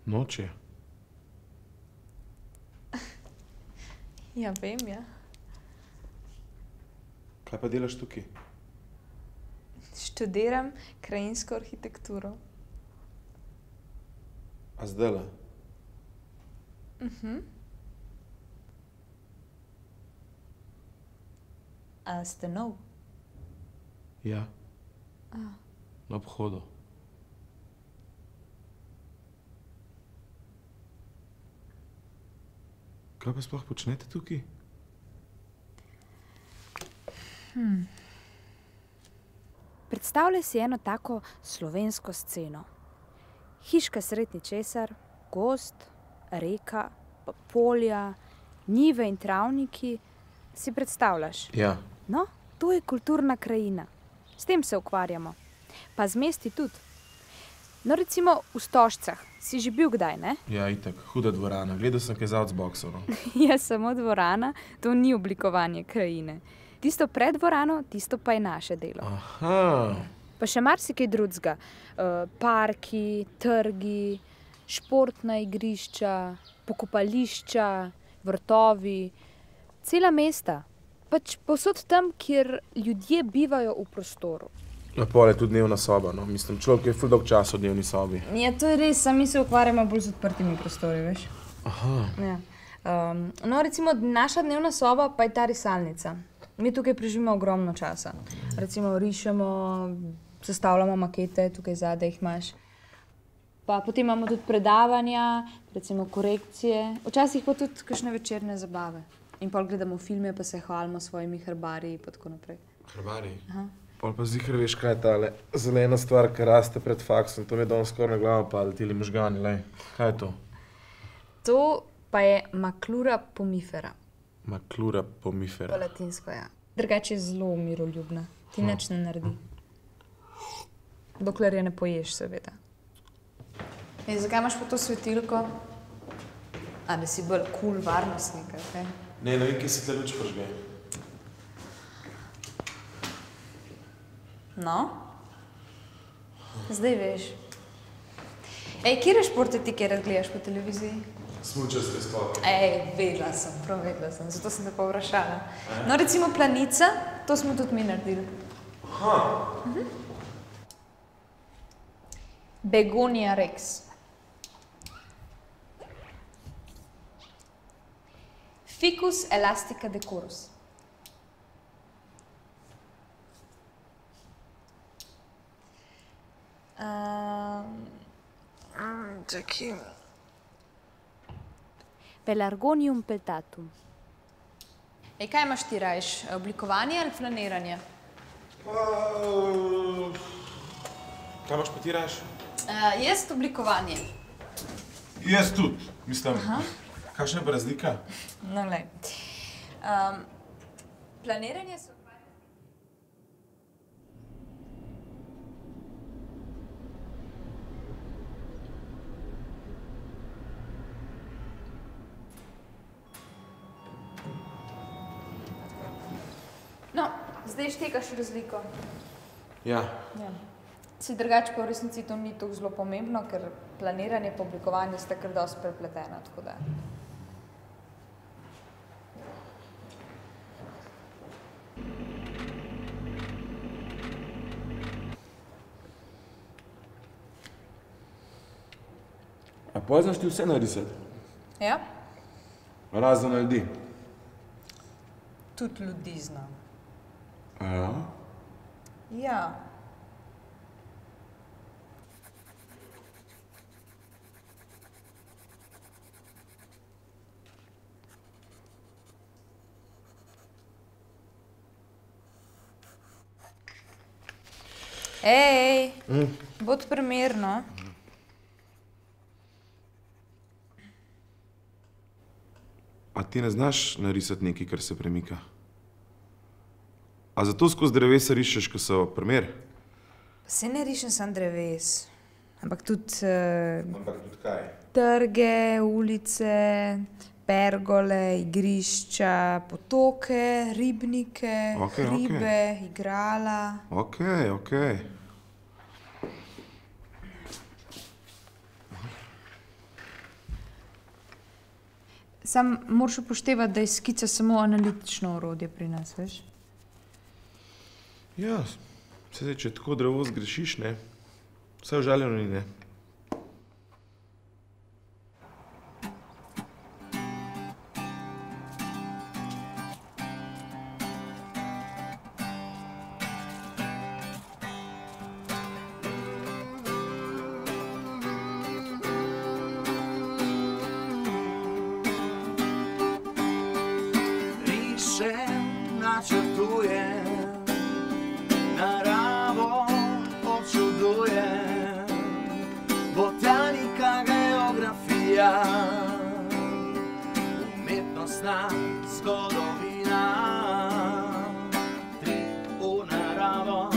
Noč je. Ja, vem, ja. Kaj pa delaš tukaj? Študiram krajinsko arhitekturo. A zdajle? A ste nov? Ja. Na obhodu. Kaj pa sploh počnete tukaj? Predstavljaj si eno tako slovensko sceno. Hiška sredi ničesar, gozd, reka, pa polja, njive in travniki. Si predstavljaš? Ja. No, to je kulturna krajina. S tem se ukvarjamo. Pa z mesti tudi. No, recimo v Stožcah. Si že bil kdaj, ne? Ja, itak. Huda dvorana. Gledal sem kaj za Outboxov, no. Je samo dvorana, to ni oblikovanje krajine. Tisto pred dvorano, tisto pa je naše delo. Aha. Pa še marsikaj drugega. Parki, trgi, športna igrišča, pokopališča, vrtovi, cela mesta. Pač povsod tam, kjer ljudje bivajo v prostoru. Ja, pol je tudi dnevna soba, no. Mislim, človek je ful dolg čas v dnevni sobi. Ja, to je res, mi se ukvarjamo bolj z odprtimi prostori, veš. Aha. Ja. No, recimo, naša dnevna soba pa je ta risalnica. Mi tukaj preživimo ogromno časa. Recimo, rišemo, sestavljamo makete, tukaj zadaj jih imaš. Pa potem imamo tudi predavanja, recimo korekcije, včasih pa tudi kakšne večerne zabave. In pol gledamo filme, pa se hvalimo s svojimi herbariji in tako naprej. Herbariji? Aha. Pol pa ziher veš, kaj je tale zelena stvar, ki raste pred faksom. To mi je danes skoraj na glavo padlo, tili možgani, lej. Kaj je to? To pa je Maclura pomifera. Maclura pomifera. Po latinsko, ja. Drugače je zelo miroljubna. Ti nič ne naredi. Dokler je ne poješ, seveda. In zakaj imaš pa to svetilko? A da si bolj cool varnostnik, kaj? Ne vem, kje se tle luč prižge. No? Zdaj veš. Ej, katere športe ti kaj rad gledaš po televiziji? Smučarske skoke. Vedela sem, prav vedela sem, zato sem te pa vprašala. No, recimo Planica, to smo tudi mi naredili. Aha. Begonia rex. Ficus elastica decorus. Čakaj. Pelargonium peltatum. Ej, kaj imaš ti rajš? Oblikovanje ali flaniranje? Kaj imaš pa ti rajš? Jaz oblikovanje. Jaz tudi, mislim. Kakšna je pa razlika? No, lej. Planiranje so... No, zdaj štekaš razliko. Ja. Si drugače pa v resnici to ni tako zelo pomembno, ker planiranje pa oblikovanje sta kar dosti prepletena, tako da... A poznaš ti vse narisati? Ja? Razen ljudi? Tudi ljudi znam. Ja? Ja. Ej, bod primerno. A ti ne znaš narisati nekaj, kar se premika? A zato skozi drevesa rišeš, ko so primer? Saj ne rišem samo dreves, ampak tudi Ampak tudi kaj? trge, ulice, pergole, igrišča, potoke, ribnike, hribe, igrala. Okej. Sam moraš upoštevati, da je skica samo analitično orodje pri nas, veš? Ja, sedaj, če tako drevo zgrešiš, ne? Vse užaljeno ni, ne? Načrtujem, naravo občudujem, botanika, geografija, umetnostna zgodovina, trip v naravo,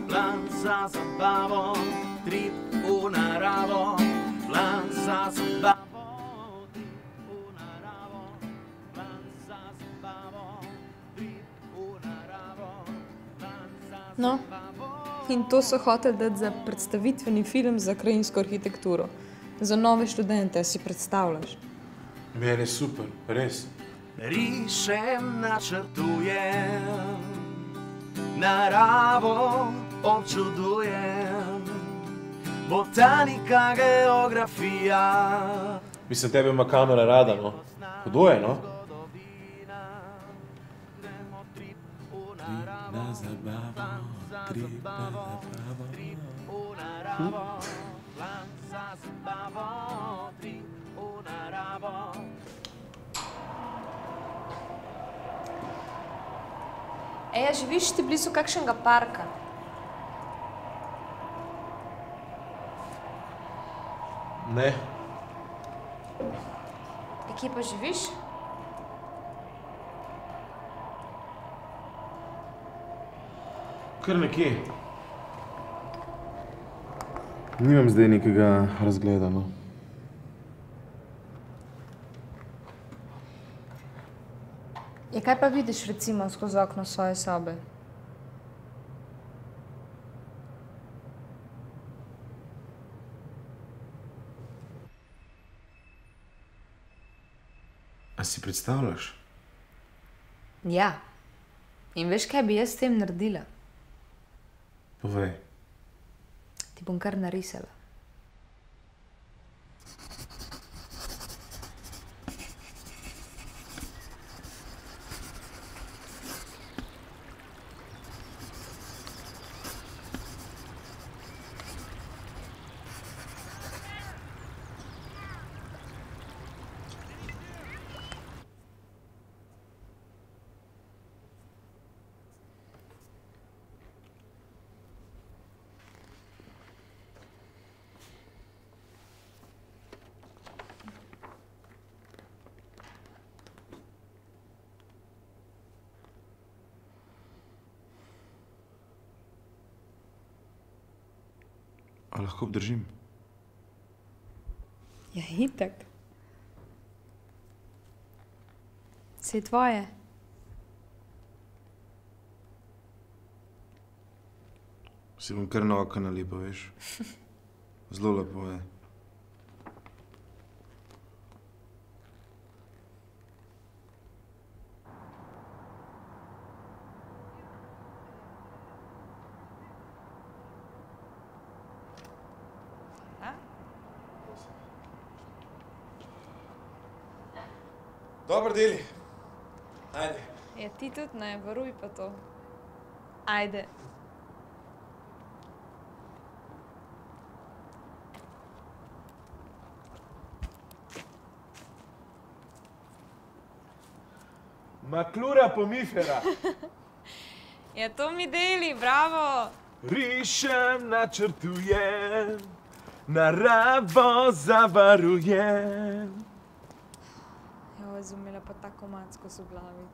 plan za zabavo, trip v naravo, plan za zabavo. No, in to so hoteli dati za predstavitveni film za krajinsko arhitekturo. Za nove študente, si predstavljaš? Meni je super, res. Rišem, načrtujem, naravo občudujem, botanika, geografija. Mislim, tebe ima kamera rada, no. Hudo je, no? Ej, a živiš ti blizu kakšnega parka? Ne. Kje pa živiš? Kar nekje. Nimam zdaj nekega razgleda, no. Ja, kaj pa vidiš recimo skozi okno svoje sobe? A si predstavljaš? Ja. In veš, kaj bi jaz s tem naredila? Povej. Ti bom kar narisala. A lahko obdržim? Ja, itak. Saj tvoje. Si bom kar na oko nalepil, veš. Zelo lepo je. Dobro deli. Ajde. Ja, ti tudi ne, varuj pa to. Ajde. Maklura pomifera. Ja, to mi deli, bravo. Rišem, načrtujem, naravo zavarujem. Joj, zumela pa tako macko so v glavi.